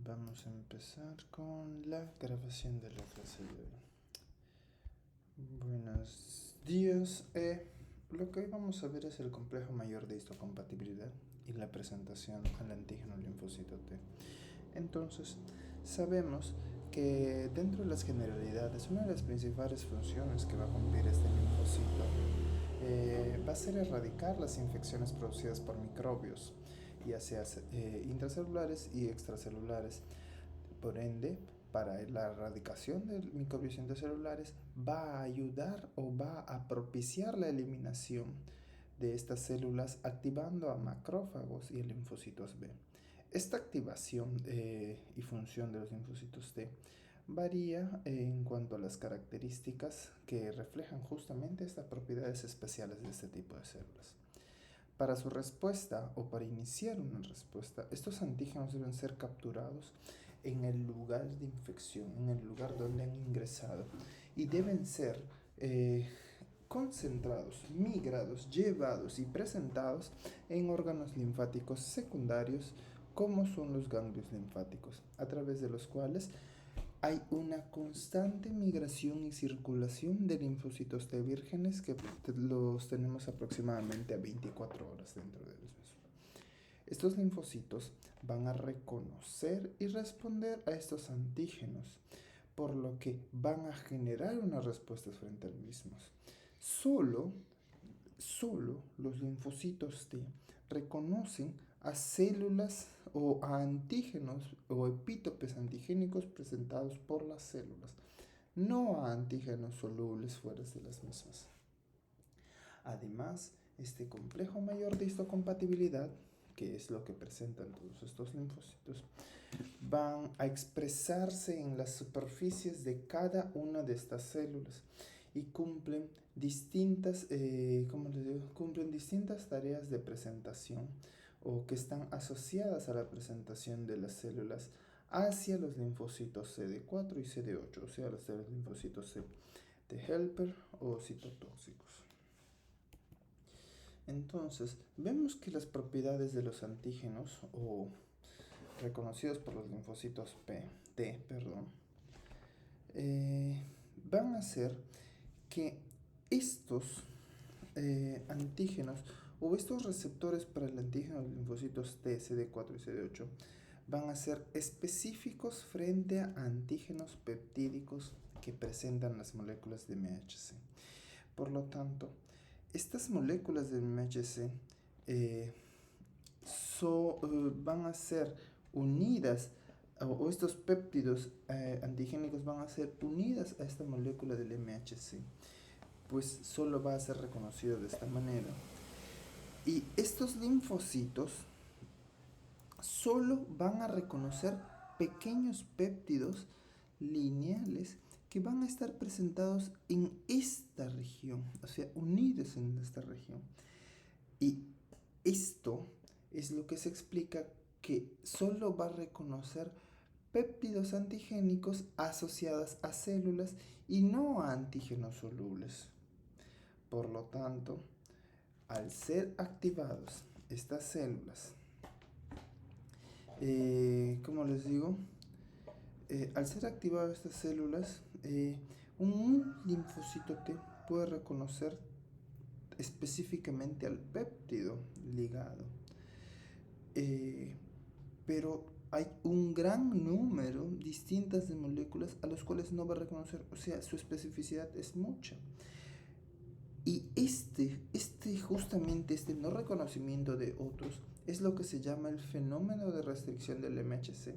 Vamos a empezar con la grabación de la clase de hoy. Buenos días. Lo que hoy vamos a ver es el complejo mayor de histocompatibilidad y la presentación al antígeno linfocito T. Entonces, sabemos que dentro de las generalidades, una de las principales funciones que va a cumplir este linfocito va a ser erradicar las infecciones producidas por microbios, ya sea intracelulares y extracelulares. Por ende, para la erradicación de microbios intracelulares va a ayudar o va a propiciar la eliminación de estas células activando a macrófagos y a linfocitos B. Esta activación y función de los linfocitos T varía en cuanto a las características que reflejan justamente estas propiedades especiales de este tipo de células. Para su respuesta o para iniciar una respuesta, estos antígenos deben ser capturados en el lugar de infección, en el lugar donde han ingresado, y deben ser concentrados, migrados, llevados y presentados en órganos linfáticos secundarios, como son los ganglios linfáticos, a través de los cuales hay una constante migración y circulación de linfocitos T vírgenes que los tenemos aproximadamente a 24 horas dentro de los mismos. Estos linfocitos van a reconocer y responder a estos antígenos, por lo que van a generar unas respuestas frente a los mismos. Solo los linfocitos T reconocen a células o a antígenos o epítopes antigénicos presentados por las células, no a antígenos solubles fuera de las mismas. Además, este complejo mayor de histocompatibilidad, que es lo que presentan todos estos linfocitos, van a expresarse en las superficies de cada una de estas células y cumplen distintas, cumplen distintas tareas de presentación o que están asociadas a la presentación de las células hacia los linfocitos CD4 y CD8, o sea, los linfocitos C de helper o citotóxicos. Entonces, vemos que las propiedades de los antígenos o reconocidos por los linfocitos T, van a hacer que estos antígenos o estos receptores para el antígeno de los linfocitos T, CD4 y CD8 van a ser específicos frente a antígenos peptídicos que presentan las moléculas de MHC. Por lo tanto, estas moléculas de MHC van a ser unidas, o estos péptidos antigénicos van a ser unidas a esta molécula del MHC, pues solo va a ser reconocido de esta manera. Y estos linfocitos solo van a reconocer pequeños péptidos lineales que van a estar presentados en esta región, o sea, unidos en esta región. Y esto es lo que se explica que solo va a reconocer péptidos antigénicos asociados a células y no a antígenos solubles. Por lo tanto, al ser activados estas células, como les digo, al ser activadas estas células, un linfocito T puede reconocer específicamente al péptido ligado. Pero hay un gran número distintas de moléculas a las cuales no va a reconocer, o sea, su especificidad es mucha. Y justamente este no reconocimiento de otros es lo que se llama el fenómeno de restricción del MHC,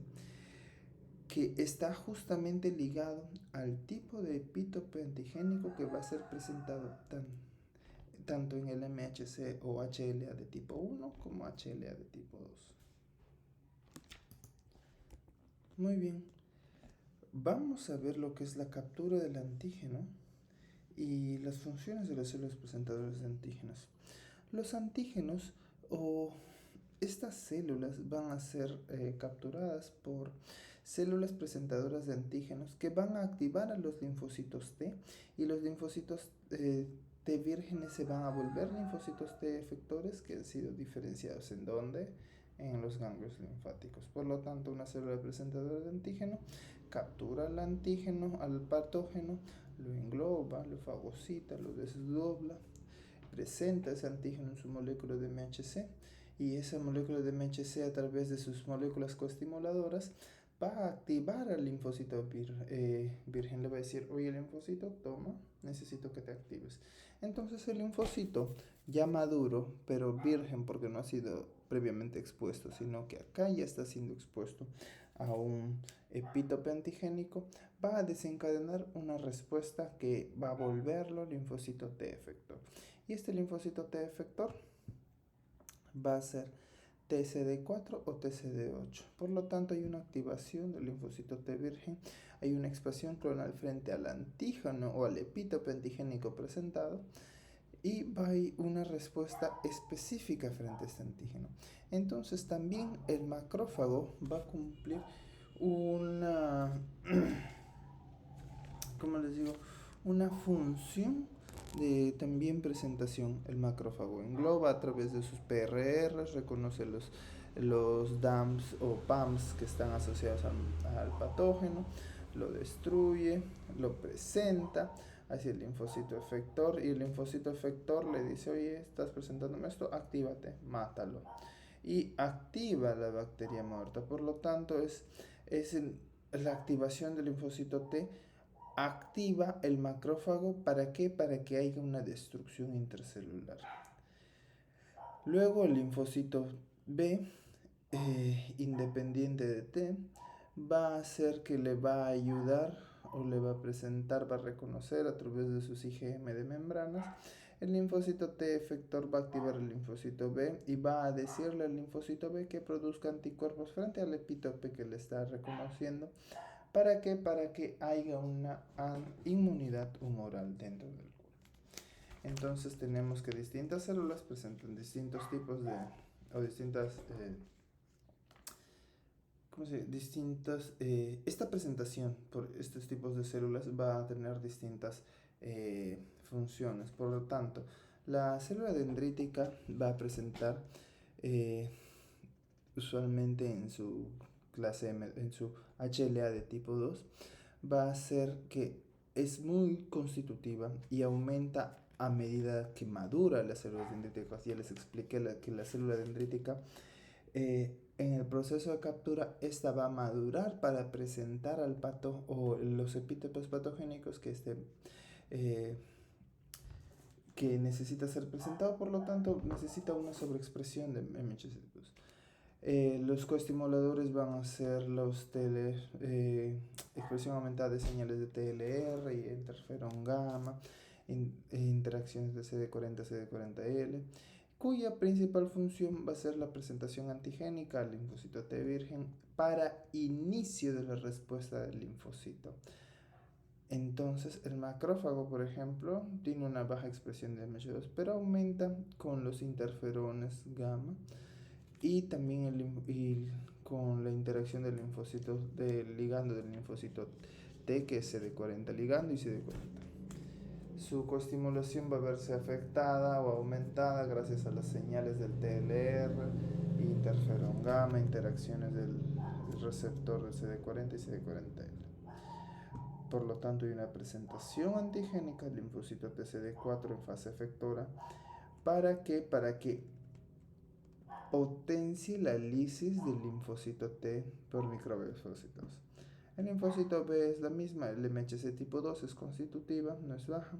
que está justamente ligado al tipo de epítope antigénico que va a ser presentado tanto en el MHC o HLA de tipo 1 como HLA de tipo 2. Muy bien, vamos a ver lo que es la captura del antígeno y las funciones de las células presentadoras de antígenos. Los antígenos o estas células van a ser capturadas por células presentadoras de antígenos que van a activar a los linfocitos T, y los linfocitos T vírgenes se van a volver linfocitos T efectores que han sido diferenciados ¿en dónde? en los ganglios linfáticos. Por lo tanto, una célula presentadora de antígeno captura el antígeno al patógeno, lo engloba, lo fagocita, lo desdobla, presenta ese antígeno en su molécula de MHC, y esa molécula de MHC, a través de sus moléculas coestimuladoras, va a activar al linfocito virgen. Le va a decir: oye, linfocito, toma, necesito que te actives. Entonces el linfocito ya maduro, pero virgen porque no ha sido previamente expuesto, sino que acá ya está siendo expuesto a un epítope antigénico, va a desencadenar una respuesta que va a volverlo linfocito T efector. Y este linfocito T efector va a ser TCD4 o TCD8. Por lo tanto, hay una activación del linfocito T virgen, hay una expresión clonal frente al antígeno o al epítope antigénico presentado, y va a ir una respuesta específica frente a este antígeno. Entonces también el macrófago va a cumplir una, ¿cómo les digo? Una función de también presentación. El macrófago engloba a través de sus PRRs, reconoce los DAMs o PAMs que están asociados al patógeno, lo destruye, lo presenta hacia el linfocito efector, y el linfocito efector le dice: oye, estás presentándome esto, actívate, mátalo, y activa la bacteria muerta. Por lo tanto, la activación del linfocito T activa el macrófago. ¿Para qué? Para que haya una destrucción intracelular. Luego el linfocito B, independiente de T, va a hacer que le va a ayudar, o le va a presentar, va a reconocer a través de sus IgM de membranas. El linfocito T efector va a activar el linfocito B y va a decirle al linfocito B que produzca anticuerpos frente al epítope que le está reconociendo. ¿Para qué? Para que haya una inmunidad humoral dentro del cuerpo. Entonces tenemos que distintas células presentan distintos tipos de, o distintas, ¿cómo se dice? Esta presentación por estos tipos de células va a tener distintas funciones. Por lo tanto, la célula dendrítica va a presentar usualmente en su clase en su HLA de tipo 2, va a ser que es muy constitutiva y aumenta a medida que madura las células dendríticas. Ya les expliqué que la célula dendrítica, en el proceso de captura, esta va a madurar para presentar al pato o los epítopes patogénicos que necesita ser presentado. Por lo tanto, necesita una sobreexpresión de MHC2. Los coestimuladores van a ser los expresión aumentada de señales de TLR y interferón gamma, interacciones de CD40, CD40L, cuya principal función va a ser la presentación antigénica al linfocito T virgen para inicio de la respuesta del linfocito. Entonces, el macrófago, por ejemplo, tiene una baja expresión de MH2, pero aumenta con los interferones gamma, y también con la interacción del linfocito, del ligando del linfocito T, que es CD40 ligando y CD40. Su coestimulación va a verse afectada o aumentada gracias a las señales del TLR, interferón gamma, interacciones del receptor de CD40 y CD40L. Por lo tanto, hay una presentación antigénica del linfocito TCD4 en fase efectora. ¿Para qué? Para que potencie la lisis del linfocito T por microbios fagocitosos. El linfocito B es la misma, el MHC tipo 2 es constitutiva, no es baja,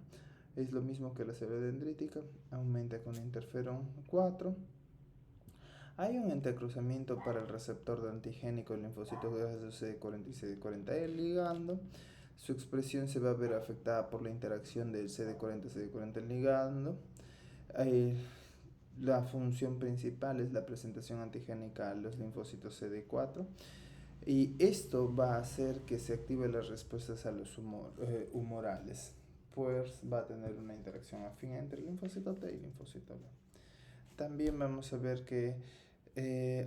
es lo mismo que la célula dendrítica, aumenta con interferón 4. Hay un entrecruzamiento para el receptor de antigénico del linfocito gaseoso CD40 y CD40E ligando. Su expresión se va a ver afectada por la interacción del CD40-CD40 ligando. La función principal es la presentación antigénica a los linfocitos CD4, y esto va a hacer que se active las respuestas a los humorales, pues va a tener una interacción afín entre el linfocito T y el linfocito B. También vamos a ver que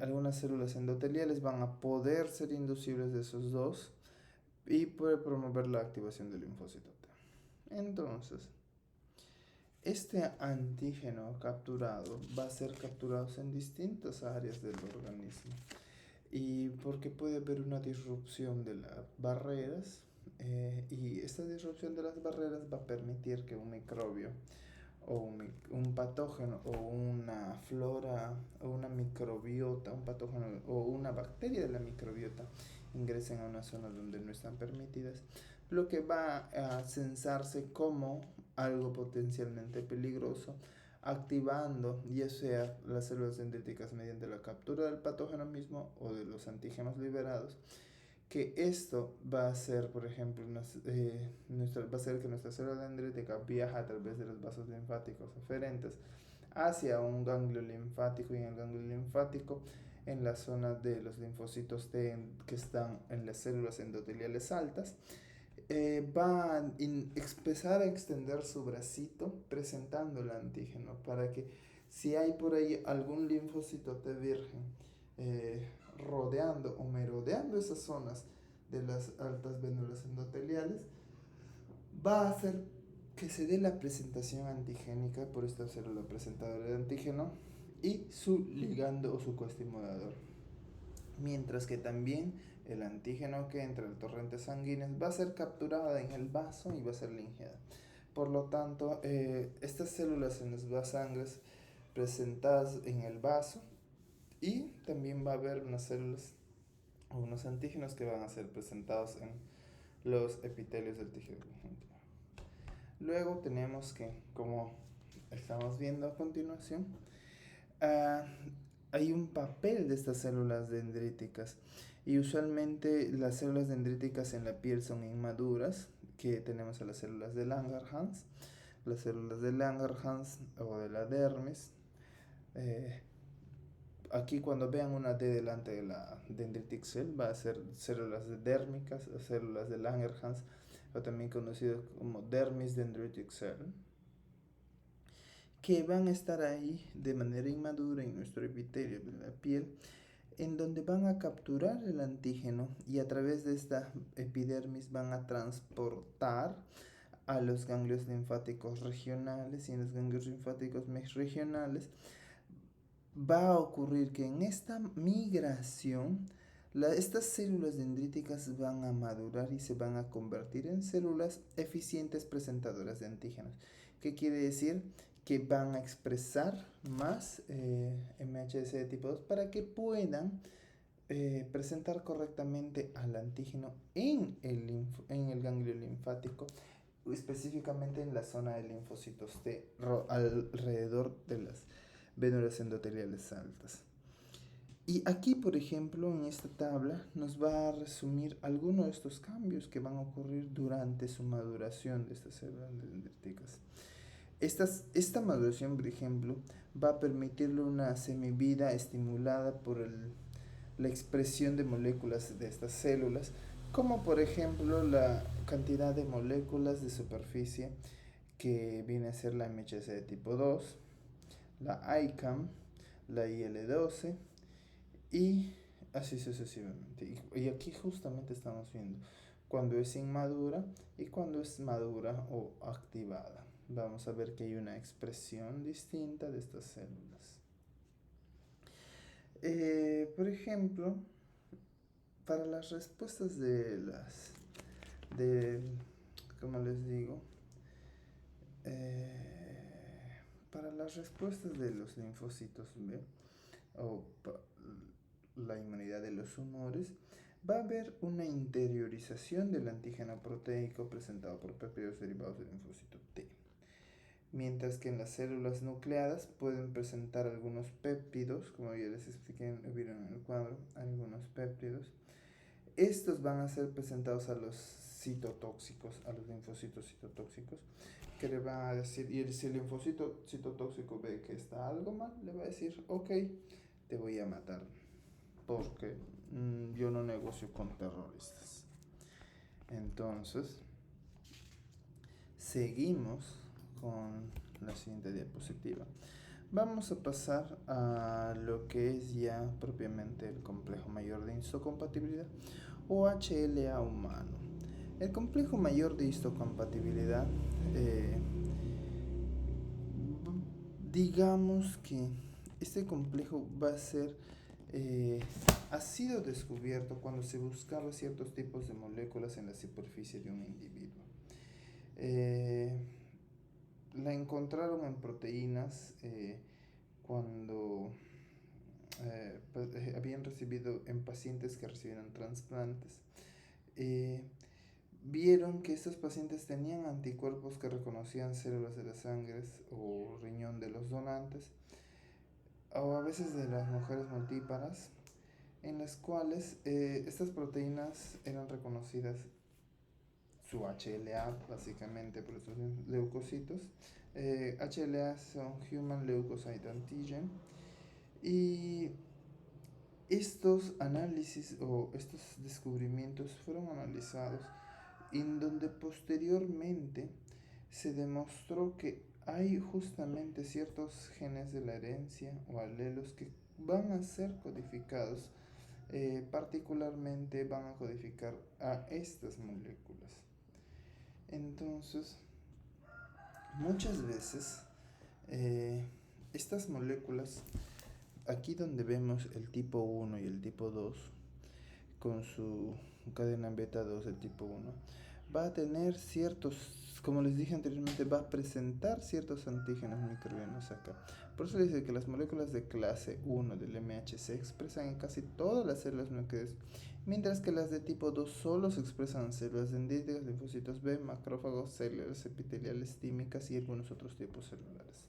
algunas células endoteliales van a poder ser inducibles de esos dos y puede promover la activación del linfocito T. Entonces, este antígeno capturado va a ser capturado en distintas áreas del organismo y porque puede haber una disrupción de las barreras y esta disrupción de las barreras va a permitir que un microbio o un patógeno o una flora o una microbiota, un patógeno o una bacteria de la microbiota ingresen a una zona donde no están permitidas, lo que va a censarse como algo potencialmente peligroso, activando ya sea las células dendríticas mediante la captura del patógeno mismo o de los antígenos liberados, que esto va a hacer, por ejemplo, va a hacer que nuestra célula dendrítica viaje a través de los vasos linfáticos aferentes hacia un ganglio linfático y en el ganglio linfático en la zona de los linfocitos T que están en las células endoteliales altas, va a empezar a extender su bracito presentando el antígeno para que si hay por ahí algún linfocito T virgen rodeando o merodeando esas zonas de las altas vénulas endoteliales, va a hacer que se dé la presentación antigénica por esta célula presentadora de antígeno y su ligando o su coestimulador. Mientras que también el antígeno que entra en el torrente sanguíneo va a ser capturado en el vaso y va a ser lingeada. Por lo tanto, estas células en las sangres presentadas en el vaso y también va a haber unas células o unos antígenos que van a ser presentados en los epitelios del tejido conjuntivo. Luego tenemos que, como estamos viendo a continuación, hay un papel de estas células dendríticas y usualmente las células dendríticas en la piel son inmaduras, que tenemos a las células de Langerhans. Las células de Langerhans o de la dermis, aquí cuando vean una D delante de la dendritic cell va a ser células dérmicas o células de Langerhans o también conocido como dermis dendritic cell, que van a estar ahí de manera inmadura en nuestro epitelio de la piel, en donde van a capturar el antígeno y a través de esta epidermis van a transportar a los ganglios linfáticos regionales, y en los ganglios linfáticos regionales va a ocurrir que en esta migración estas células dendríticas van a madurar y se van a convertir en células eficientes presentadoras de antígenos. ¿Qué quiere decir? Que van a expresar más MHC de tipo 2 para que puedan presentar correctamente al antígeno en el ganglio linfático, específicamente en la zona de linfocitos T alrededor de las vénulas endoteliales altas. Y aquí, por ejemplo, en esta tabla nos va a resumir algunos de estos cambios que van a ocurrir durante su maduración de estas células dendríticas. Esta maduración, por ejemplo, va a permitirle una semivida estimulada por la expresión de moléculas de estas células, como por ejemplo la cantidad de moléculas de superficie que viene a ser la MHC de tipo 2, la ICAM, la IL-12 y así sucesivamente. Y aquí justamente estamos viendo cuando es inmadura y cuando es madura o activada. Vamos a ver que hay una expresión distinta de estas células. Por ejemplo, para las respuestas como les digo, para las respuestas de los linfocitos B o la inmunidad de los humores, va a haber una interiorización del antígeno proteico presentado por péptidos derivados del linfocito T. Mientras que en las células nucleadas pueden presentar algunos péptidos, como ya les expliqué, vieron en el cuadro, algunos péptidos. Estos van a ser presentados a los citotóxicos, a los linfocitos citotóxicos, que le van a decir, y si el linfocito citotóxico ve que está algo mal, le va a decir, ok, te voy a matar, porque yo no negocio con terroristas. Entonces, seguimos con la siguiente diapositiva. Vamos a pasar a lo que es ya propiamente el complejo mayor de histocompatibilidad o HLA humano. El complejo mayor de histocompatibilidad digamos que este complejo va a ser, ha sido descubierto cuando se buscaba ciertos tipos de moléculas en la superficie de un individuo. Eh, la encontraron en proteínas cuando habían recibido en pacientes que recibieron trasplantes. Eh, Vieron que estos pacientes tenían anticuerpos que reconocían células de la sangre o riñón de los donantes, o a veces de las mujeres multíparas, en las cuales estas proteínas eran reconocidas, su HLA básicamente por estos leucocitos. HLA son Human Leukocyte Antigen, y estos análisis o estos descubrimientos fueron analizados en donde posteriormente se demostró que hay justamente ciertos genes de la herencia o alelos que van a ser codificados, particularmente van a codificar a estas moléculas. Entonces, muchas veces estas moléculas, aquí donde vemos el tipo 1 y el tipo 2, con su cadena beta 2 del tipo 1, va a tener ciertos, como les dije anteriormente, va a presentar ciertos antígenos microbianos acá. Por eso les dice que las moléculas de clase 1 del MHC se expresan en casi todas las células nucleares, mientras que las de tipo 2 solo se expresan en células dendríticas, linfocitos B, macrófagos, células epiteliales tímicas y algunos otros tipos celulares.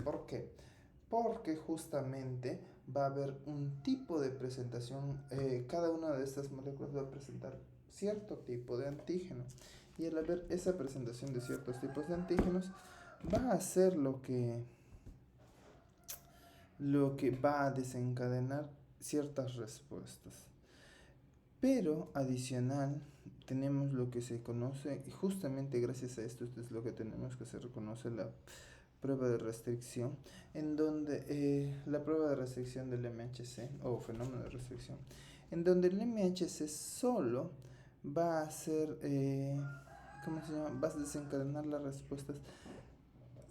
¿Por qué? Porque justamente va a haber un tipo de presentación, cada una de estas moléculas va a presentar cierto tipo de antígeno, y al haber esa presentación de ciertos tipos de antígenos va a ser lo que va a desencadenar ciertas respuestas. Pero adicional tenemos lo que se conoce, y justamente gracias a esto es lo que tenemos, que se reconoce la prueba de restricción, en donde la prueba de restricción del MHC o fenómeno de restricción, en donde el MHC solo va a hacer, ¿cómo se llama? Va a desencadenar las respuestas,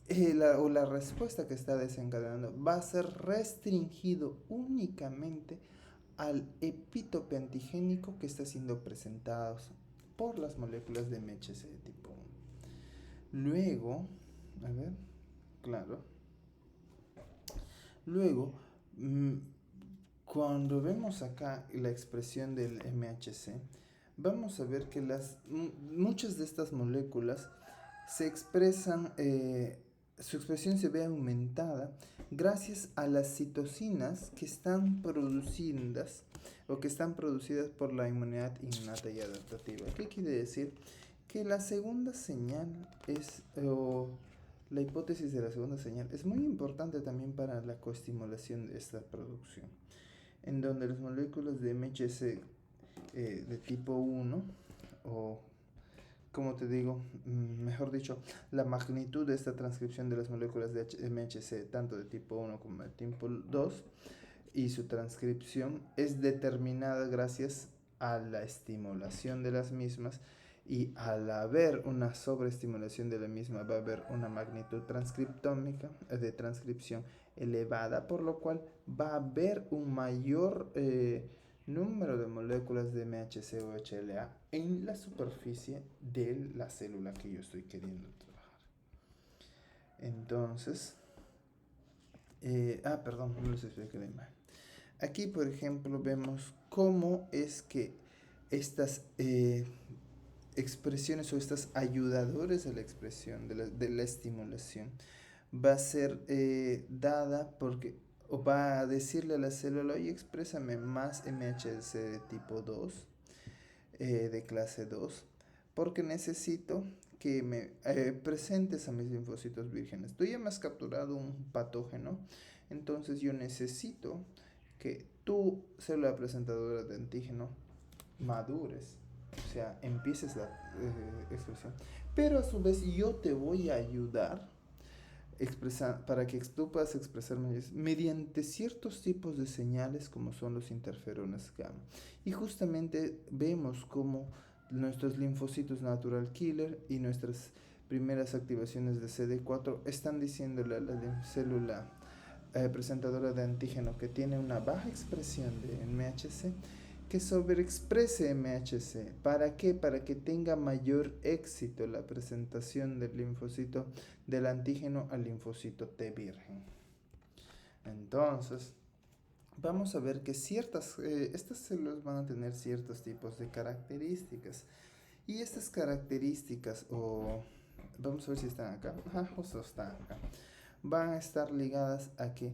la respuesta que está desencadenando va a ser restringido únicamente al epítope antigénico que está siendo presentado por las moléculas de MHC de tipo 1. Luego, a ver, claro. Luego, cuando vemos acá la expresión del MHC, vamos a ver que muchas de estas moléculas se expresan, su expresión se ve aumentada gracias a las citocinas que están producidas o que están producidas por la inmunidad innata y adaptativa. ¿Qué quiere decir? Que la segunda señal es, la hipótesis de la segunda señal es muy importante también para la coestimulación de esta producción, en donde las moléculas de MHC de tipo 1, o como te digo, mejor dicho, la magnitud de esta transcripción de las moléculas de MHC, tanto de tipo 1 como de tipo 2, y su transcripción es determinada gracias a la estimulación de las mismas, y al haber una sobreestimulación de la misma va a haber una magnitud transcriptómica de transcripción elevada, por lo cual va a haber un mayor número de moléculas de MHC o HLA en la superficie de la célula que yo estoy queriendo trabajar. Entonces, perdón, no les expliqué la imagen. Aquí, por ejemplo, vemos cómo es que estas expresiones o estas ayudadores de la expresión, de la estimulación, va a ser dada porque, o va a decirle a la célula, oye, exprésame más MHC de tipo 2, de clase 2, porque necesito que me presentes a mis linfocitos vírgenes. Tú ya me has capturado un patógeno, entonces yo necesito que tu célula presentadora de antígeno madures, o sea, empieces la expresión. Pero a su vez yo te voy a ayudar para que tú puedas expresarme mediante ciertos tipos de señales como son los interferones gamma. Y justamente vemos cómo nuestros linfocitos natural killer y nuestras primeras activaciones de CD4 están diciéndole a la célula presentadora de antígeno que tiene una baja expresión de MHC, que sobreexprese MHC. ¿Para qué? Para que tenga mayor éxito la presentación del linfocito del antígeno al linfocito T virgen. Entonces, vamos a ver que estas células van a tener ciertos tipos de características. Y estas características, vamos a ver si están acá, justo están acá, van a estar ligadas a que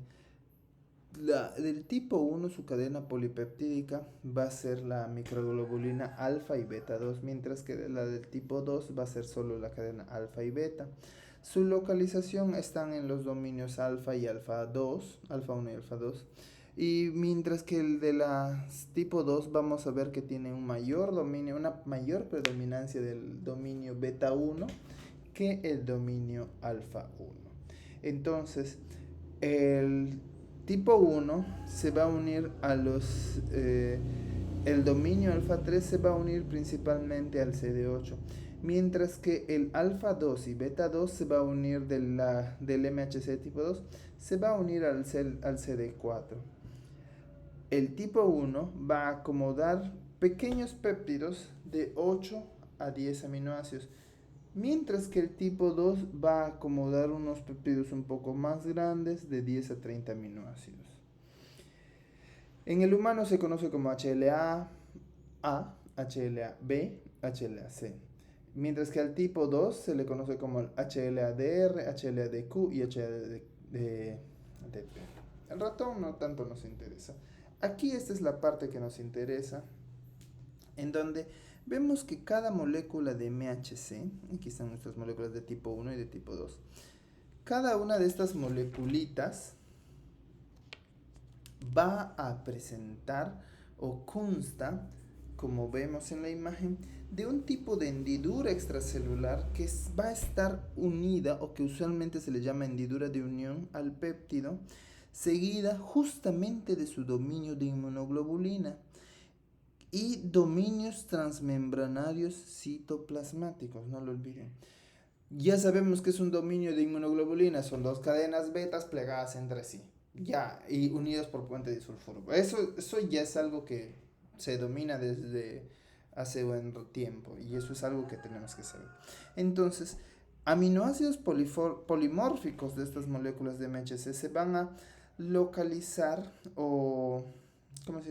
del tipo 1, su cadena polipeptídica va a ser la microglobulina alfa y beta 2, mientras que la del tipo 2 va a ser solo la cadena alfa y beta. Su localización están en los dominios alfa y alfa 2, alfa 1 y alfa 2. Y mientras que el de la tipo 2 vamos a ver que tiene un mayor dominio, una mayor predominancia del dominio beta 1 que el dominio alfa 1. Entonces, el tipo 1 se va a unir a los... el dominio alfa 3 se va a unir principalmente al CD8, mientras que el alfa 2 y beta 2 se va a unir del MHC tipo 2, se va a unir al CD4. El tipo 1 va a acomodar pequeños péptidos de 8 a 10 aminoácidos, mientras que el tipo 2 va a acomodar unos péptidos un poco más grandes de 10 a 30 aminoácidos. En el humano se conoce como HLA-A, HLA-B, HLA-C, mientras que al tipo 2 se le conoce como el HLA-DR, HLA-DQ y HLA-DP. El ratón no tanto nos interesa. Aquí esta es la parte que nos interesa, en donde vemos que cada molécula de MHC, aquí están nuestras moléculas de tipo 1 y de tipo 2, cada una de estas moleculitas va a presentar o consta, como vemos en la imagen, de un tipo de hendidura extracelular que va a estar unida, o que usualmente se le llama hendidura de unión, al péptido, seguida justamente de su dominio de inmunoglobulina y dominios transmembranarios citoplasmáticos, no lo olviden. Ya sabemos que es un dominio de inmunoglobulina, son dos cadenas betas plegadas entre sí, ya, y unidas por puente disulfuro. Eso ya es algo que se domina desde hace buen tiempo, y eso es algo que tenemos que saber. Entonces, aminoácidos polimórficos de estas moléculas de MHC se van a localizar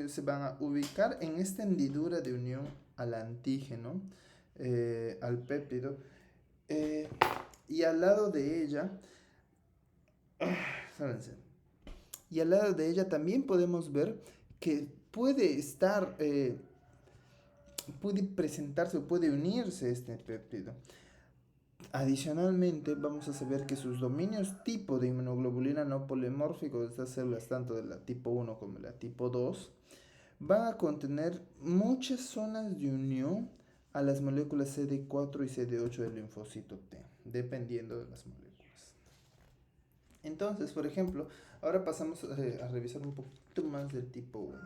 se van a ubicar en esta hendidura de unión al antígeno, al péptido, y al lado de ella, y al lado de ella también podemos ver que puede presentarse o puede unirse este péptido. Adicionalmente, vamos a saber que sus dominios tipo de inmunoglobulina no polimórfico de estas células, tanto de la tipo 1 como de la tipo 2, van a contener muchas zonas de unión a las moléculas CD4 y CD8 del linfocito T, dependiendo de las moléculas. Entonces, por ejemplo, ahora pasamos a revisar un poquito más del tipo 1.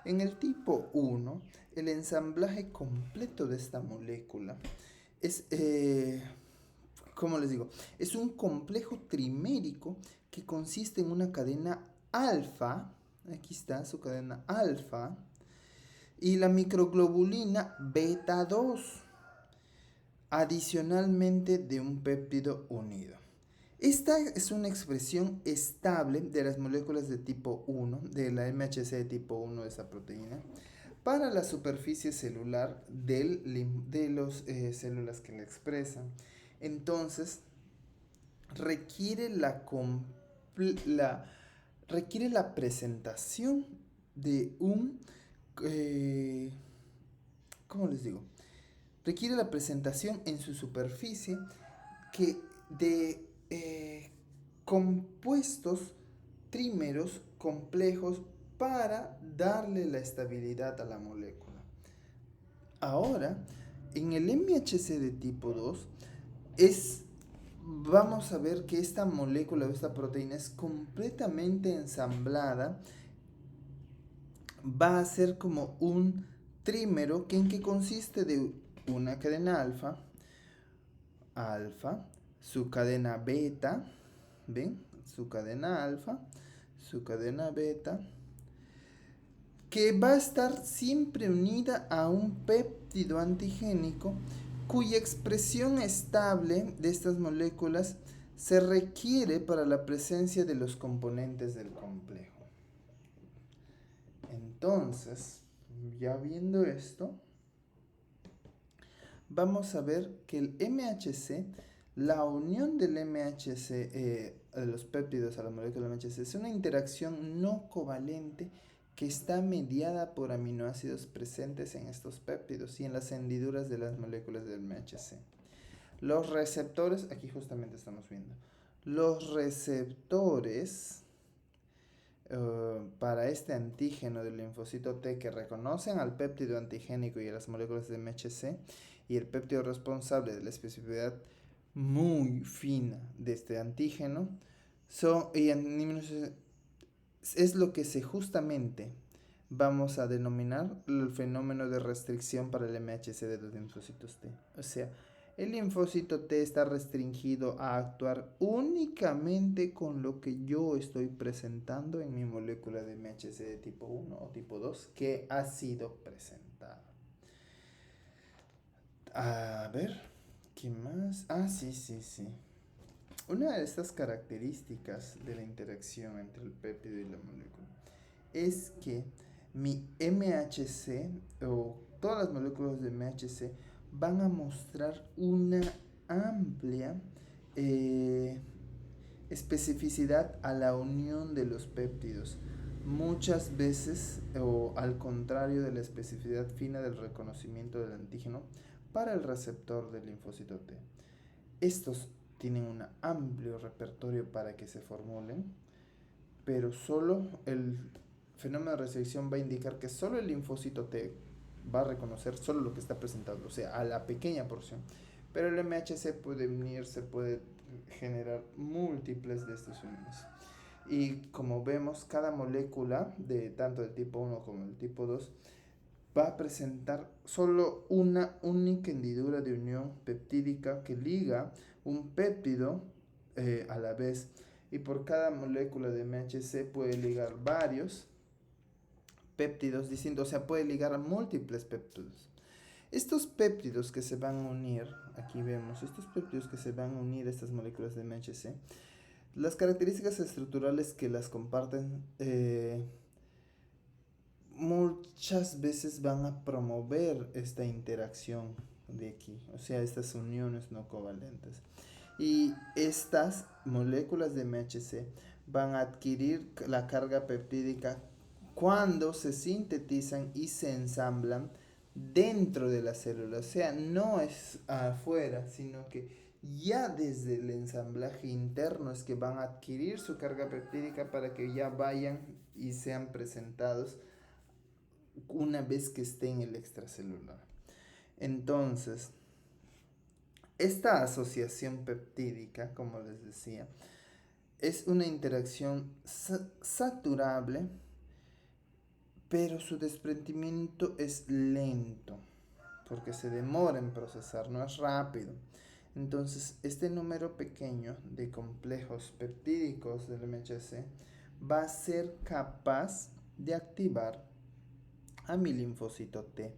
En el tipo 1, el ensamblaje completo de esta molécula es, ¿cómo les digo? Es un complejo trimérico que consiste en una cadena alfa, aquí está su cadena alfa, y la microglobulina beta 2, adicionalmente de un péptido unido. Esta es una expresión estable de las moléculas de tipo 1, de la MHC de tipo 1 de esa proteína, para la superficie celular de las células que la expresan. Entonces, requiere la presentación de un... ¿cómo les digo? Requiere la presentación en su superficie de compuestos trímeros complejos para darle la estabilidad a la molécula. Ahora, en el MHC de tipo 2 vamos a ver que esta molécula o esta proteína es completamente ensamblada. Va a ser como un trímero en que consiste de una cadena alfa, alfa, su cadena beta, ¿ven? Su cadena alfa, su cadena beta, que va a estar siempre unida a un péptido antigénico cuya expresión estable de estas moléculas se requiere para la presencia de los componentes del complejo. Entonces, ya viendo esto, vamos a ver que el MHC, la unión del MHC, de los péptidos a la molécula MHC, es una interacción no covalente que está mediada por aminoácidos presentes en estos péptidos y en las hendiduras de las moléculas del MHC. Los receptores, aquí justamente estamos viendo, los receptores para este antígeno del linfocito T que reconocen al péptido antigénico y a las moléculas de MHC y el péptido responsable de la especificidad muy fina de este antígeno es lo que justamente vamos a denominar el fenómeno de restricción para el MHC de los linfocitos T. O sea, el linfocito T está restringido a actuar únicamente con lo que yo estoy presentando en mi molécula de MHC de tipo 1 o tipo 2 que ha sido presentada. A ver, ¿qué más? Sí. Una de estas características de la interacción entre el péptido y la molécula es que mi MHC o todas las moléculas de MHC van a mostrar una amplia especificidad a la unión de los péptidos. Muchas veces, o al contrario de la especificidad fina del reconocimiento del antígeno para el receptor del linfocito T. Estos tienen un amplio repertorio para que se formulen, pero solo el fenómeno de restricción va a indicar que solo el linfocito T va a reconocer solo lo que está presentado, o sea, a la pequeña porción. Pero el MHC puede unirse, puede generar múltiples de estas uniones. Y como vemos, cada molécula, de tanto del tipo 1 como del tipo 2, va a presentar solo una única hendidura de unión peptídica que liga un péptido a la vez. Y por cada molécula de MHC puede ligar varios péptidos distintos, o sea, puede ligar a múltiples péptidos. Estos péptidos que se van a unir, aquí vemos, estos péptidos que se van a unir a estas moléculas de MHC, las características estructurales que las comparten muchas veces van a promover esta interacción de aquí, o sea, estas uniones no covalentes. Y estas moléculas de MHC van a adquirir la carga peptídica cuando se sintetizan y se ensamblan dentro de la célula. O sea, no es afuera, sino que ya desde el ensamblaje interno es que van a adquirir su carga peptídica para que ya vayan y sean presentados una vez que esté en el extracelular. Entonces, esta asociación peptídica, como les decía, es una interacción saturable, pero su desprendimiento es lento, porque se demora en procesar, no es rápido. Entonces, este número pequeño de complejos peptídicos del MHC va a ser capaz de activar a mi linfocito T.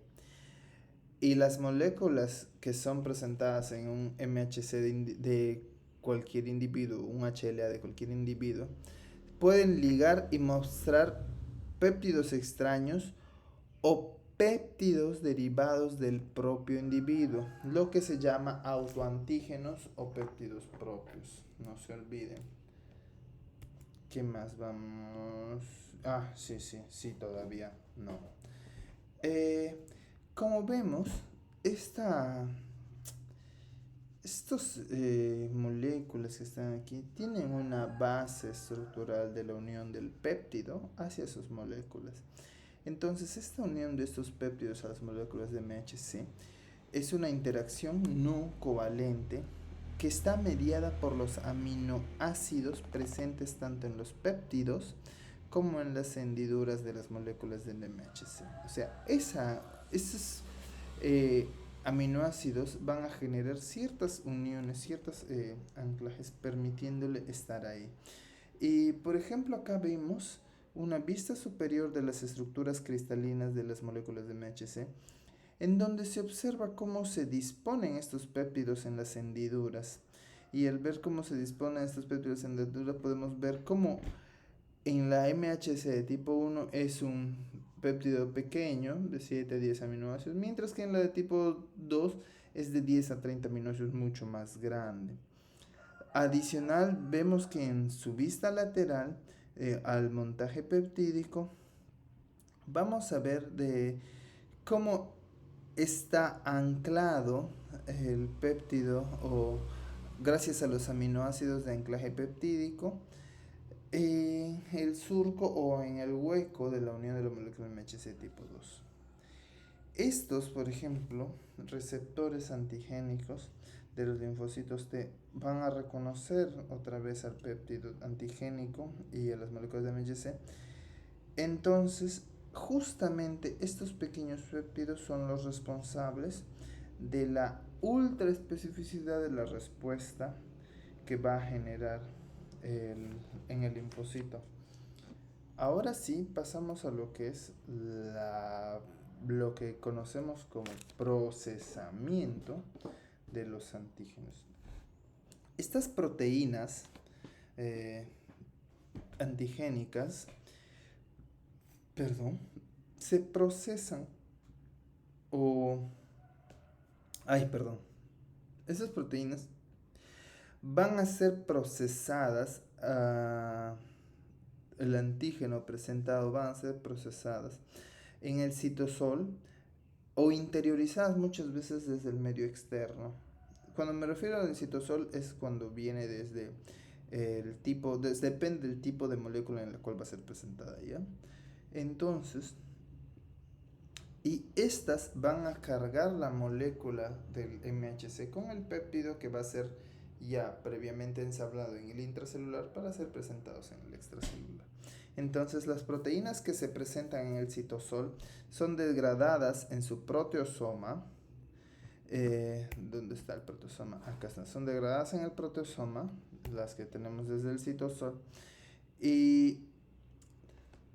Y las moléculas que son presentadas en un MHC de cualquier individuo, un HLA de cualquier individuo, pueden ligar y mostrar péptidos extraños o péptidos derivados del propio individuo, lo que se llama autoantígenos o péptidos propios. No se olviden. ¿Qué más vamos? Sí, todavía no. Como vemos, estas moléculas que están aquí tienen una base estructural de la unión del péptido hacia sus moléculas. Entonces, esta unión de estos péptidos a las moléculas de MHC es una interacción no covalente que está mediada por los aminoácidos presentes tanto en los péptidos como en las hendiduras de las moléculas del MHC. O sea, esos aminoácidos van a generar ciertas uniones, ciertos anclajes, permitiéndole estar ahí. Y por ejemplo acá vemos una vista superior de las estructuras cristalinas de las moléculas de MHC, en donde se observa cómo se disponen estos péptidos en las hendiduras. Y al ver cómo se disponen estos péptidos en las hendiduras, podemos ver cómo en la MHC de tipo 1 es un péptido pequeño de 7 a 10 aminoácidos, mientras que en la de tipo 2 es de 10 a 30 aminoácidos, mucho más grande. Adicional, vemos que en su vista lateral, al montaje peptídico, vamos a ver de cómo está anclado el péptido o gracias a los aminoácidos de anclaje peptídico en el surco o en el hueco de la unión de la molécula MHC tipo 2. Estos, por ejemplo, receptores antigénicos de los linfocitos T van a reconocer otra vez al péptido antigénico y a las moléculas de MHC. Entonces, justamente estos pequeños péptidos son los responsables de la ultra especificidad de la respuesta que va a generar en el linfocito. Ahora sí, pasamos a lo que es lo que conocemos como procesamiento de los antígenos. Estas proteínas antigénicas, se procesan esas proteínas van a ser procesadas, el antígeno presentado van a ser procesadas en el citosol o interiorizadas muchas veces desde el medio externo. Cuando me refiero al citosol es cuando viene desde el tipo, depende del tipo de molécula en la cual va a ser presentada, ¿ya? Entonces, y estas van a cargar la molécula del MHC con el péptido que va a ser ya previamente ensablado en el intracelular para ser presentados en el extracelular. Entonces, las proteínas que se presentan en el citosol son degradadas en su proteosoma. ¿Dónde está el proteosoma? Acá están. Son degradadas en el proteosoma, las que tenemos desde el citosol. Y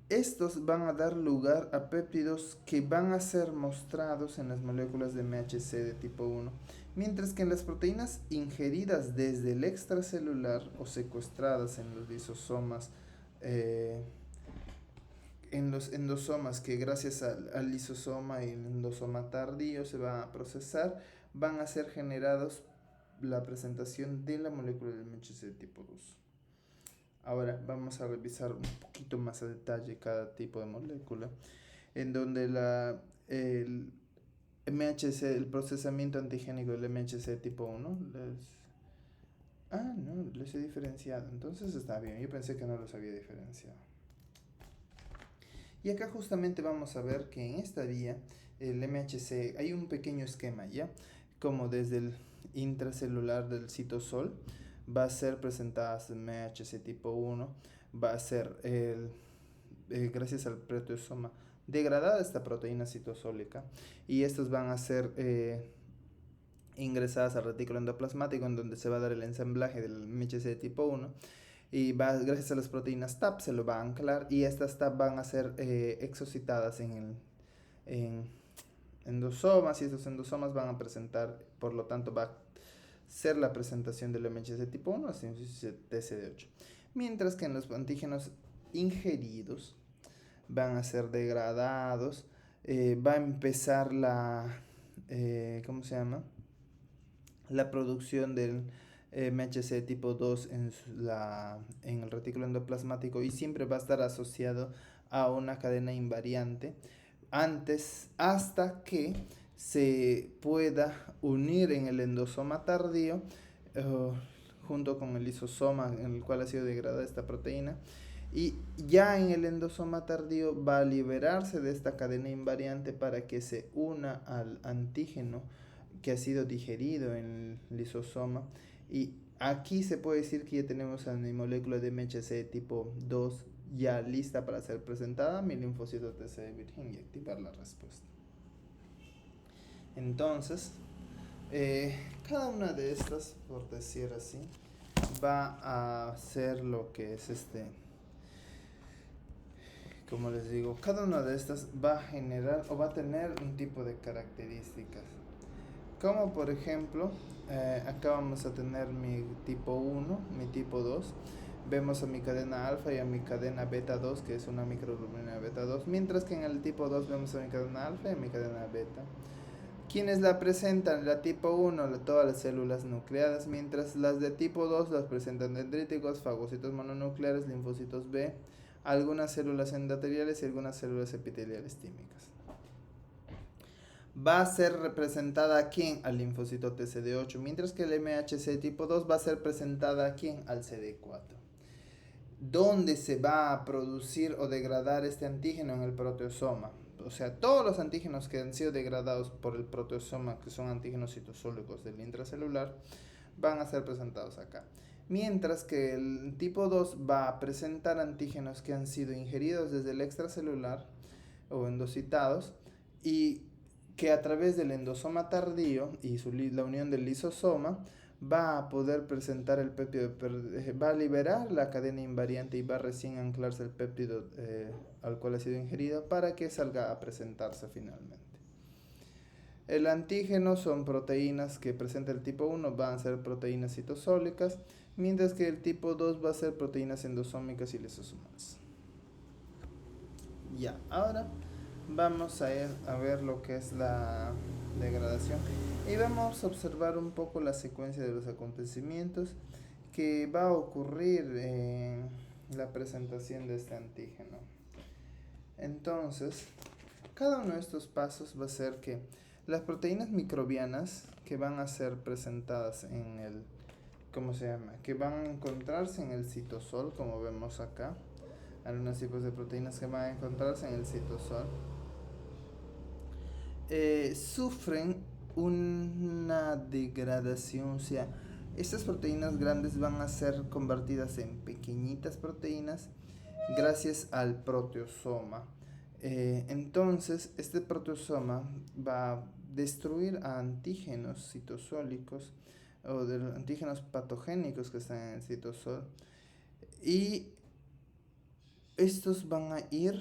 estos van a dar lugar a péptidos que van a ser mostrados en las moléculas de MHC de tipo 1, mientras que en las proteínas ingeridas desde el extracelular o secuestradas en los lisosomas, en los endosomas que gracias al lisosoma y el endosoma tardío se van a procesar, van a ser generados la presentación de la molécula del MHC de tipo 2. Ahora vamos a revisar un poquito más a detalle cada tipo de molécula, en donde el MHC, el procesamiento antigénico del MHC tipo 1, les he diferenciado, entonces está bien, yo pensé que no los había diferenciado. Y acá justamente vamos a ver que en esta vía, el MHC, hay un pequeño esquema, ¿ya? Como desde el intracelular del citosol, va a ser presentada MHC tipo 1, va a ser, gracias al proteosoma, degradada esta proteína citosólica, y estos van a ser ingresadas al retículo endoplasmático, en donde se va a dar el ensamblaje del MHC tipo 1, y gracias a las proteínas TAP se lo va a anclar, y estas TAP van a ser exocitadas en endosomas, y estos endosomas van a presentar, por lo tanto va a ser la presentación del MHC tipo 1, así TCD8. Mientras que en los antígenos ingeridos van a ser degradados, va a empezar ¿cómo se llama? La producción del MHC tipo 2 en el retículo endoplasmático, y siempre va a estar asociado a una cadena invariante hasta que se pueda unir en el endosoma tardío junto con el lisosoma en el cual ha sido degradada esta proteína, y ya en el endosoma tardío va a liberarse de esta cadena invariante para que se una al antígeno que ha sido digerido en el lisosoma, y aquí se puede decir que ya tenemos a mi molécula de MHC tipo 2 ya lista para ser presentada a mi linfocito TC virgen y activar la respuesta. Entonces, Cada una de estas, por decir así, va a hacer lo que es como les digo, cada una de estas va a generar o va a tener un tipo de características. Como por ejemplo, acá vamos a tener mi tipo 1, mi tipo 2. Vemos a mi cadena alfa y a mi cadena beta 2, que es una microglobulina beta 2. Mientras que en el tipo 2 vemos a mi cadena alfa y a mi cadena beta. Quienes la presentan, la tipo 1, todas las células nucleadas, mientras las de tipo 2 las presentan dendríticos, fagocitos mononucleares, linfocitos B, algunas células endoteliales y algunas células epiteliales tímicas. Va a ser representada aquí al linfocito TCD8, mientras que el MHC tipo 2 va a ser presentada aquí al CD4. ¿Dónde se va a producir o degradar este antígeno? En el proteosoma. O sea, todos los antígenos que han sido degradados por el proteosoma, que son antígenos citosólicos del intracelular, van a ser presentados acá. Mientras que el tipo 2 va a presentar antígenos que han sido ingeridos desde el extracelular o endocitados y que a través del endosoma tardío y la unión del lisosoma va a poder presentar el péptido, va a liberar la cadena invariante y va a recién anclarse el péptido al cual ha sido ingerido para que salga a presentarse finalmente. El antígeno son proteínas que presenta el tipo 1, van a ser proteínas citosólicas, mientras que el tipo 2 va a ser proteínas endosómicas y lisosomales. Ya, ahora vamos a ver lo que es la degradación y vamos a observar un poco la secuencia de los acontecimientos que va a ocurrir en la presentación de este antígeno. Entonces, cada uno de estos pasos va a ser que las proteínas microbianas que van a ser presentadas en el, ¿cómo se llama? Que van a encontrarse en el citosol, como vemos acá. Algunos tipos de proteínas que van a encontrarse en el citosol. Sufren una degradación, o sea, estas proteínas grandes van a ser convertidas en pequeñitas proteínas gracias al proteosoma. Entonces, este proteosoma va a destruir a antígenos citosólicos o de los antígenos patogénicos que están en el citosol y estos van a ir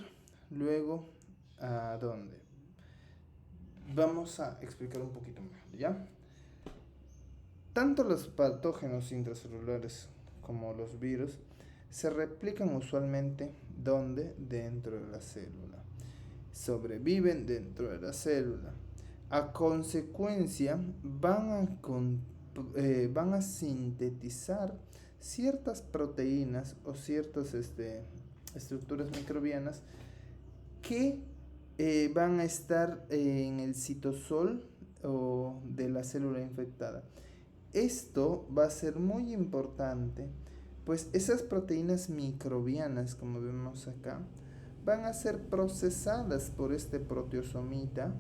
luego a ¿dónde? Vamos a explicar un poquito mejor, ¿ya? Tanto los patógenos intracelulares como los virus se replican usualmente ¿dónde? Dentro de la célula. Sobreviven dentro de la célula. A consecuencia, van a sintetizar ciertas proteínas o ciertas estructuras microbianas que van a estar en el citosol o de la célula infectada. Esto va a ser muy importante, pues esas proteínas microbianas, como vemos acá, van a ser procesadas por este proteosomita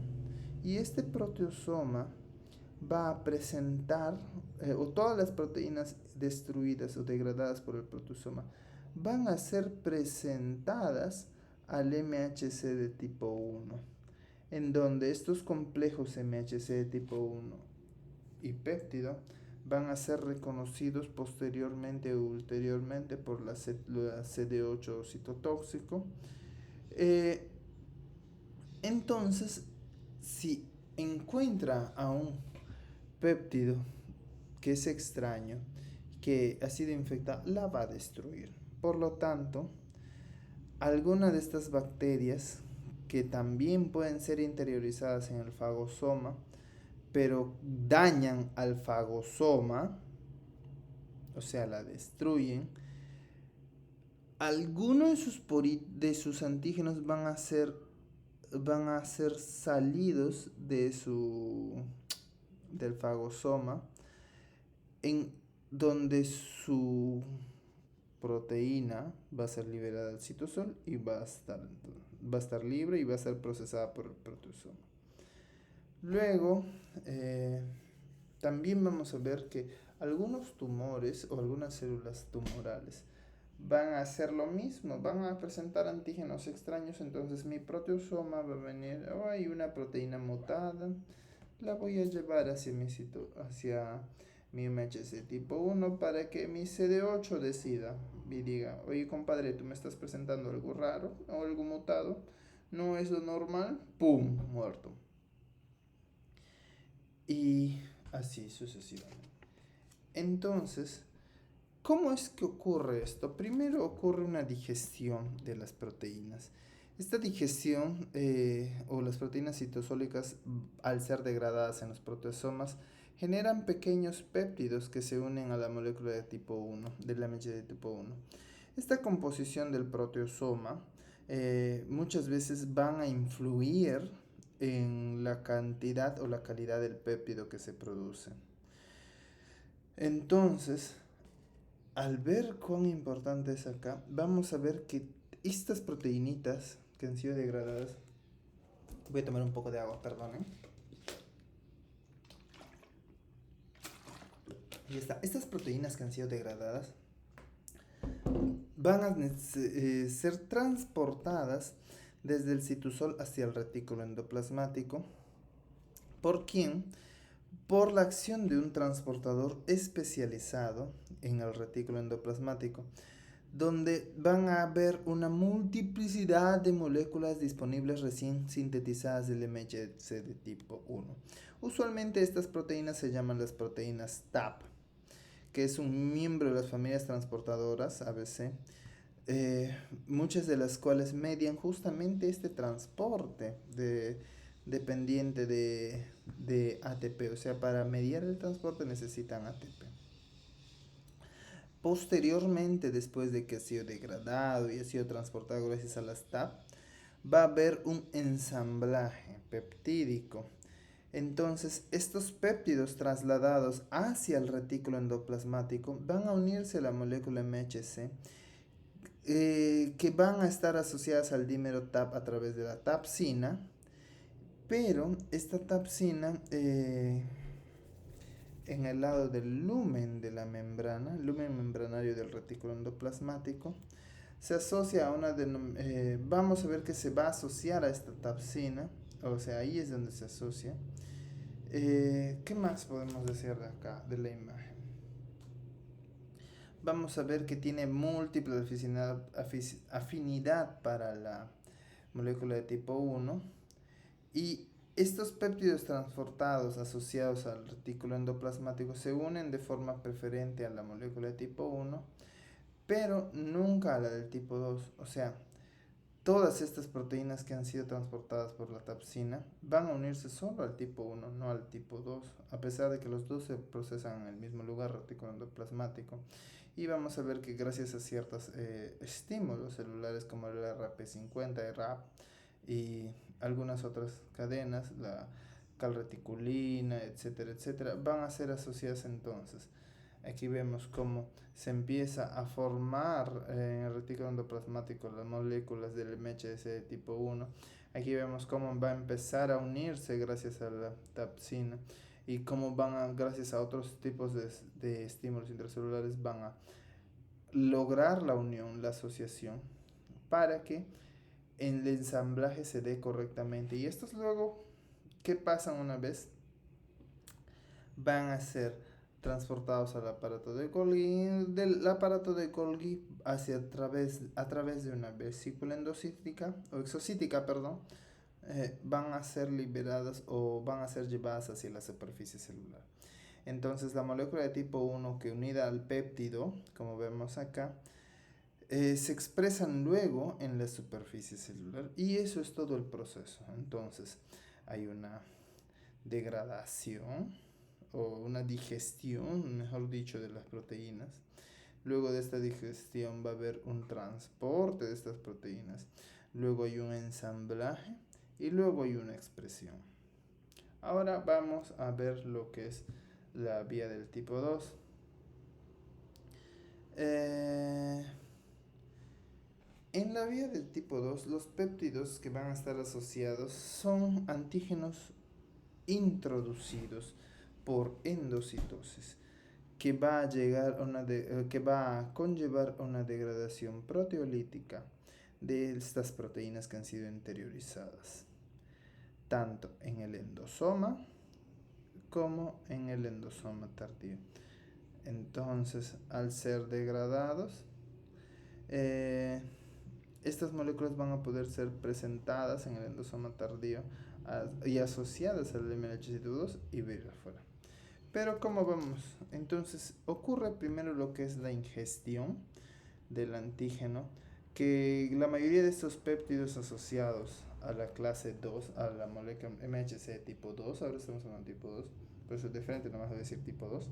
y este proteosoma va a presentar, o todas las proteínas destruidas o degradadas por el proteosoma van a ser presentadas al MHC de tipo 1, en donde estos complejos MHC de tipo 1 y péptido van a ser reconocidos posteriormente o ulteriormente por la célula CD8 citotóxico. Entonces, si encuentra a un péptido que es extraño, que ha sido infectado, la va a destruir. Por lo tanto, algunas de estas bacterias que también pueden ser interiorizadas en el fagosoma, pero dañan al fagosoma, o sea, la destruyen, algunos de sus antígenos van a ser salidos del fagosoma, en donde su proteína va a ser liberada al citosol y va a estar libre y va a ser procesada por el proteosoma. Luego, también vamos a ver que algunos tumores o algunas células tumorales van a hacer lo mismo, van a presentar antígenos extraños, entonces mi proteosoma va a venir, hay una proteína mutada, la voy a llevar hacia mi MHC tipo 1 para que mi CD8 decida y diga, oye compadre, tú me estás presentando algo raro o algo mutado, no es lo normal, ¡pum! Muerto. Y así sucesivamente. Entonces, ¿cómo es que ocurre esto? Primero ocurre una digestión de las proteínas. Esta digestión o las proteínas citosólicas, al ser degradadas en los proteasomas, generan pequeños péptidos que se unen a la molécula de tipo 1, de la MHC de tipo 1. Esta composición del proteasoma muchas veces van a influir en la cantidad o la calidad del péptido que se produce. Entonces, al ver cuán importante es acá, vamos a ver que estas proteínitas que han sido degradadas, voy a tomar un poco de agua, perdonen. Y está, estas proteínas que han sido degradadas van a ser transportadas desde el citosol hacia el retículo endoplasmático. ¿Por quién? Por la acción de un transportador especializado en el retículo endoplasmático, donde van a haber una multiplicidad de moléculas disponibles recién sintetizadas del MHC de tipo 1. Usualmente estas proteínas se llaman las proteínas TAP, que es un miembro de las familias transportadoras ABC, muchas de las cuales median justamente este transporte dependiente de ATP. O sea, para mediar el transporte necesitan ATP. Posteriormente, después de que ha sido degradado y ha sido transportado gracias a las TAP, va a haber un ensamblaje peptídico. Entonces, estos péptidos trasladados hacia el retículo endoplasmático van a unirse a la molécula MHC, que van a estar asociadas al dímero TAP a través de la tapsina, pero esta tapsina en el lado del lumen de la membrana, el lumen membranario del retículo endoplasmático, se asocia a una vamos a ver que se va a asociar a esta tapsina, o sea, ahí es donde se asocia. ¿Qué más podemos decir de acá, de la imagen? Vamos a ver que tiene múltiple afinidad para la molécula de tipo 1 y estos péptidos transportados asociados al retículo endoplasmático se unen de forma preferente a la molécula de tipo 1, pero nunca a la del tipo 2. O sea, todas estas proteínas que han sido transportadas por la tapsina van a unirse solo al tipo 1, no al tipo 2, a pesar de que los dos se procesan en el mismo lugar, retículo endoplasmático. Y vamos a ver que gracias a ciertos estímulos celulares como el RP50, RAP y algunas otras cadenas, la calreticulina, etcétera, etcétera, van a ser asociadas entonces. Aquí vemos cómo se empieza a formar en el retículo endoplasmático las moléculas del MHC de tipo 1. Aquí vemos cómo va a empezar a unirse gracias a la tapsina y cómo gracias a otros tipos de estímulos intracelulares, van a lograr la unión, la asociación, para que el ensamblaje se dé correctamente. Y estos luego, ¿qué pasan una vez? Van a ser transportados al aparato de Golgi, del aparato de Golgi a través de una vesícula endocítica o exocítica, perdón, van a ser liberadas o van a ser llevadas hacia la superficie celular. Entonces la molécula de tipo 1 que unida al péptido, como vemos acá, se expresan luego en la superficie celular y eso es todo el proceso. Entonces hay una degradación o una digestión, mejor dicho, de las proteínas. Luego de esta digestión va a haber un transporte de estas proteínas. Luego hay un ensamblaje y luego hay una expresión. Ahora vamos a ver lo que es la vía del tipo 2. En la vía del tipo 2, los péptidos que van a estar asociados son antígenos introducidos por endocitosis, que va a conllevar una degradación proteolítica de estas proteínas que han sido interiorizadas, tanto en el endosoma como en el endosoma tardío. Entonces, al ser degradados, estas moléculas van a poder ser presentadas en el endosoma tardío y asociadas al MHC2 y ver afuera. Pero ¿cómo vamos? Entonces ocurre primero lo que es la ingestión del antígeno, que la mayoría de estos péptidos asociados a la clase 2, a la molécula MHC tipo 2, ahora estamos hablando de tipo 2, por eso es diferente, no vas a decir tipo 2,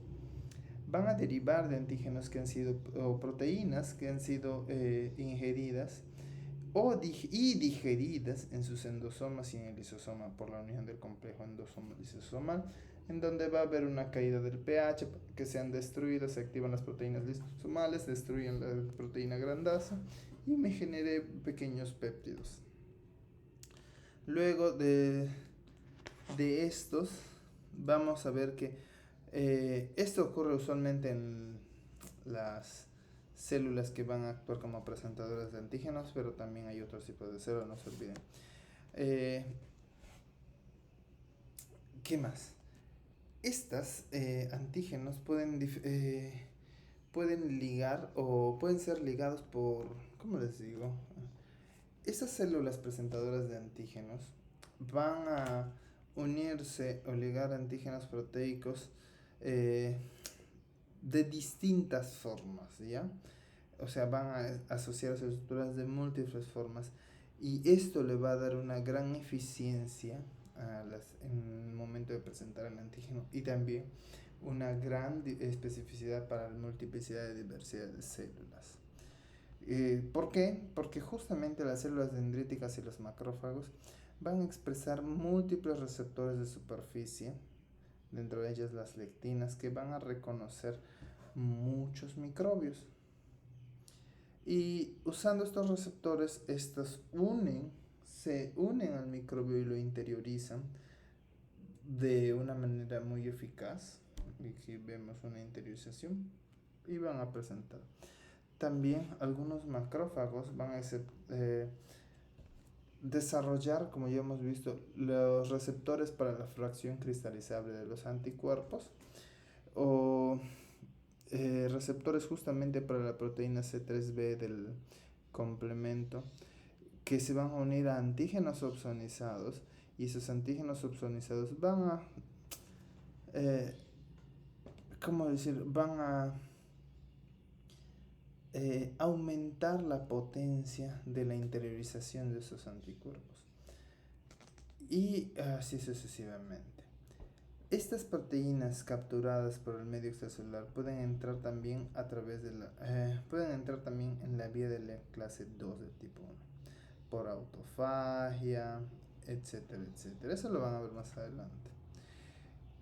van a derivar de antígenos que han sido, o proteínas que han sido ingeridas y digeridas en sus endosomas y en el lisosoma por la unión del complejo endosomal-lisosomal, en donde va a haber una caída del pH, que sean destruidas, se activan las proteínas lisosomales, destruyen la proteína grandasa y me genere pequeños péptidos. Luego de estos, vamos a ver que esto ocurre usualmente en las células que van a actuar como presentadoras de antígenos, pero también hay otros tipos de células, no se olviden. ¿Qué más? Estas antígenos pueden ligar o pueden ser ligados por, ¿cómo les digo? Estas células presentadoras de antígenos van a unirse o ligar antígenos proteicos de distintas formas, ¿ya? O sea, van a asociarse a estructuras de múltiples formas y esto le va a dar una gran eficiencia en el momento de presentar el antígeno y también una gran especificidad para la multiplicidad de diversidad de células. ¿Por qué? Porque justamente las células dendríticas y los macrófagos van a expresar múltiples receptores de superficie, dentro de ellas las lectinas, que van a reconocer muchos microbios. Y usando estos receptores, estos se unen al microbio y lo interiorizan de una manera muy eficaz. Aquí vemos una interiorización y van a presentar. También algunos macrófagos van a desarrollar, como ya hemos visto, los receptores para la fracción cristalizable de los anticuerpos o receptores justamente para la proteína C3b del complemento, que se van a unir a antígenos opsonizados, y esos antígenos opsonizados van a van a aumentar la potencia de la interiorización de esos anticuerpos y así sucesivamente. Estas proteínas capturadas por el medio extracelular pueden entrar también en la vía de la clase 2 de tipo 1 por autofagia, etcétera, etcétera. Eso lo van a ver más adelante.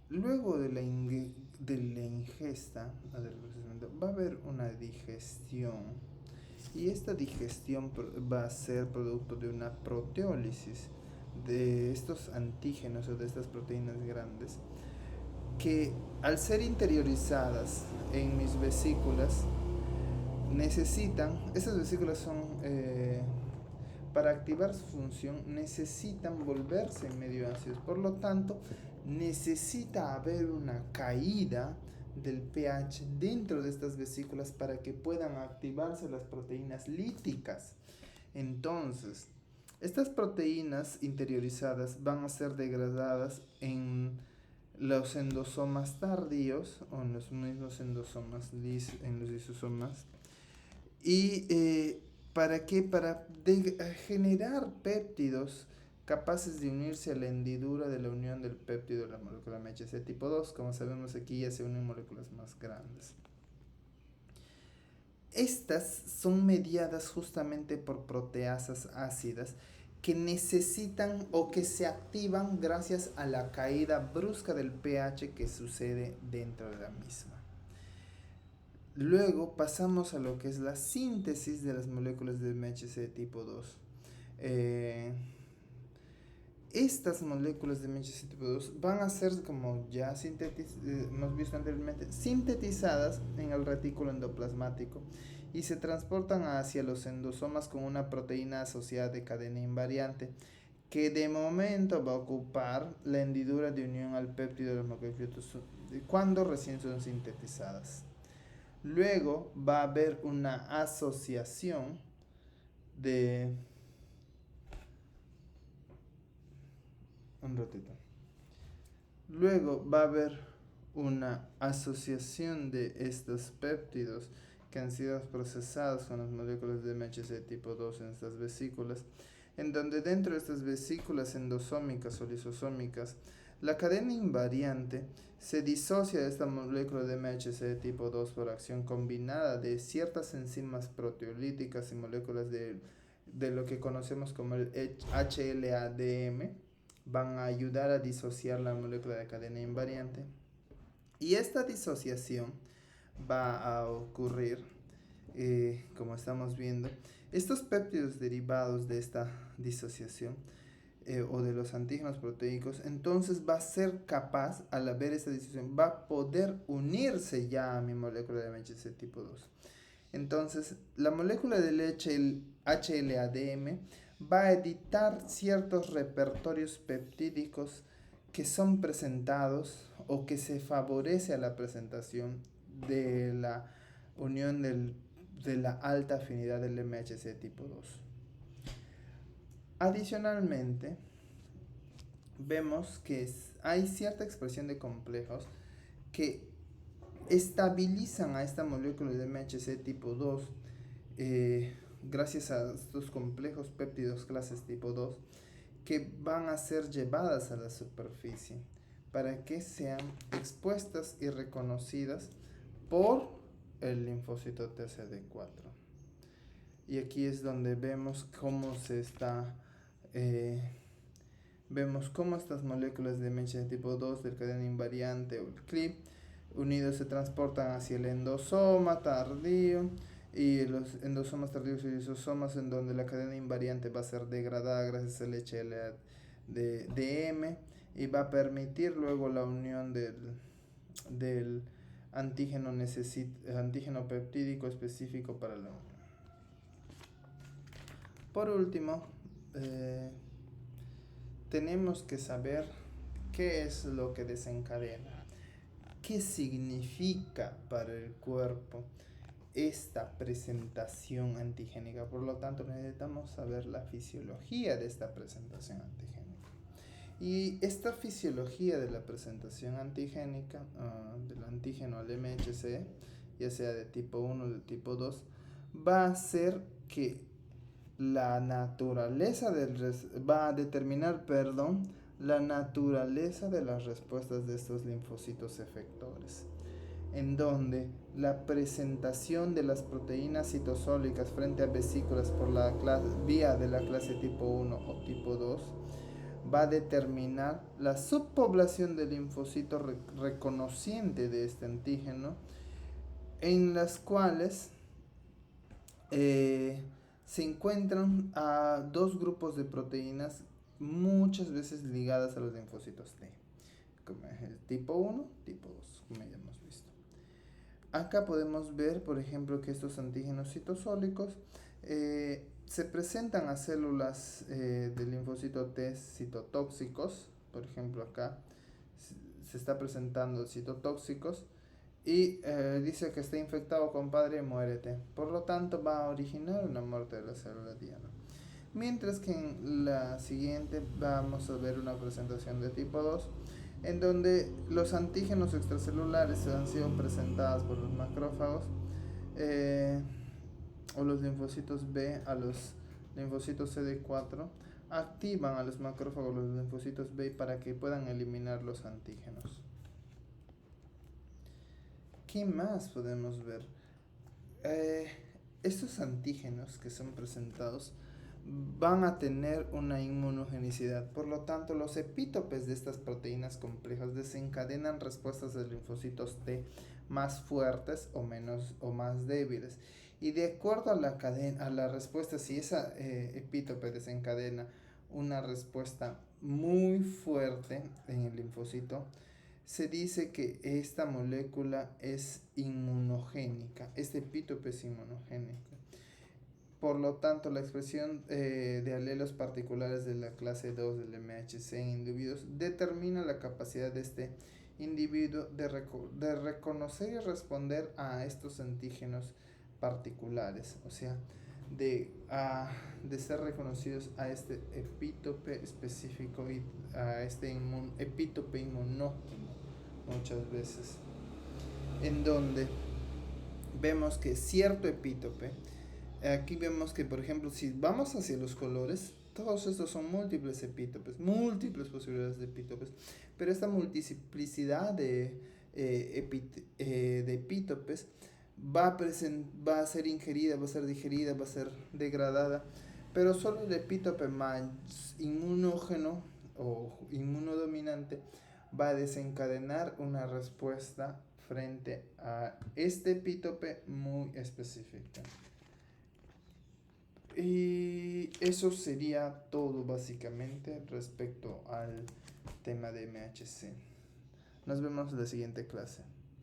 Luego de la ingesta, del procesamiento, va a haber una digestión y esta digestión va a ser producto de una proteólisis de estos antígenos o de estas proteínas grandes, que al ser interiorizadas en mis vesículas esas vesículas son, para activar su función, necesitan volverse medio ácidos, por lo tanto necesita haber una caída del pH dentro de estas vesículas para que puedan activarse las proteínas líticas. Entonces, estas proteínas interiorizadas van a ser degradadas en los endosomas tardíos o en los mismos endosomas, en los lisosomas. ¿Y para qué? Para generar péptidos capaces de unirse a la hendidura de la unión del péptido de la molécula MHC tipo 2. Como sabemos, aquí ya se unen moléculas más grandes. Estas son mediadas justamente por proteasas ácidas que necesitan o que se activan gracias a la caída brusca del pH que sucede dentro de la misma. Luego pasamos a lo que es la síntesis de las moléculas de MHC tipo 2. Estas moléculas de MHC tipo 2 van a ser, como ya hemos visto anteriormente, sintetizadas en el retículo endoplasmático y se transportan hacia los endosomas con una proteína asociada de cadena invariante que de momento va a ocupar la hendidura de unión al péptido de los macrófilos cuando recién son sintetizadas. Luego va a haber una asociación de... Un ratito. Luego va a haber una asociación de estos péptidos que han sido procesados con las moléculas de MHC tipo 2 en estas vesículas, en donde dentro de estas vesículas endosómicas o lisosómicas, la cadena invariante se disocia de esta molécula de MHC tipo 2 por acción combinada de ciertas enzimas proteolíticas y moléculas de lo que conocemos como el HLA-DM, van a ayudar a disociar la molécula de cadena invariante. Y esta disociación va a ocurrir, como estamos viendo, estos péptidos derivados de esta disociación o de los antígenos proteicos, entonces va a ser capaz, al haber esta disociación, va a poder unirse ya a mi molécula de MHC tipo 2. Entonces, la molécula del HLA-DM va a editar ciertos repertorios peptídicos que son presentados o que se favorece a la presentación de la unión de la alta afinidad del MHC tipo 2. Adicionalmente, vemos que hay cierta expresión de complejos que estabilizan a esta molécula de MHC tipo 2 gracias a estos complejos péptidos clases tipo 2 que van a ser llevadas a la superficie para que sean expuestas y reconocidas por el linfocito TCD4. Y aquí es donde vemos cómo vemos cómo estas moléculas de MHC tipo 2 del cadena invariante o el CLIP unidos se transportan hacia el endosoma tardío y los endosomas tardíos y lisosomas, en donde la cadena invariante va a ser degradada gracias al HLA de DM y va a permitir luego la unión del antígeno peptídico específico para la unión. Por último, tenemos que saber qué es lo que desencadena, qué significa para el cuerpo esta presentación antigénica. Por lo tanto, necesitamos saber la fisiología de esta presentación antigénica. Y esta fisiología de la presentación antigénica del antígeno al MHC, ya sea de tipo 1 o de tipo 2, va a hacer que la naturaleza va a determinar, la naturaleza de las respuestas de estos linfocitos efectores, en donde la presentación de las proteínas citosólicas frente a vesículas por la vía de la clase tipo 1 o tipo 2 va a determinar la subpoblación de linfocitos reconociente de este antígeno, en las cuales se encuentran a dos grupos de proteínas muchas veces ligadas a los linfocitos T, como el tipo 1, tipo 2, como ya hemos visto. Acá podemos ver, por ejemplo, que estos antígenos citosólicos se presentan a células del linfocito T citotóxicos. Por ejemplo, acá se está presentando citotóxicos y dice que está infectado, compadre, muérete. Por lo tanto, va a originar una muerte de la célula diana. Mientras que en la siguiente vamos a ver una presentación de tipo 2, en donde los antígenos extracelulares han sido presentados por los macrófagos o los linfocitos B a los linfocitos CD4, activan a los macrófagos los linfocitos B para que puedan eliminar los antígenos. ¿Qué más podemos ver? Estos antígenos que son presentados van a tener una inmunogenicidad. Por lo tanto, los epítopes de estas proteínas complejas desencadenan respuestas de linfocitos T más fuertes o más débiles. Y de acuerdo a la respuesta, si esa epítope desencadena una respuesta muy fuerte en el linfocito, se dice que esta molécula es inmunogénica, este epítope es inmunogénico. Por lo tanto, la expresión de alelos particulares de la clase 2 del MHC en individuos determina la capacidad de este individuo de reconocer y responder a estos antígenos particulares, o sea, de ser reconocidos a este epítope específico y a este epítope inmunógeno muchas veces, en donde vemos que cierto epítope, aquí vemos que, por ejemplo, si vamos hacia los colores, todos estos son múltiples epítopes, múltiples posibilidades de epítopes, pero esta multiplicidad de epítopes va a ser ingerida, va a ser digerida, va a ser degradada, pero solo el epítope más inmunógeno o inmunodominante va a desencadenar una respuesta frente a este epítope muy específica. Y eso sería todo básicamente respecto al tema de MHC. Nos vemos en la siguiente clase.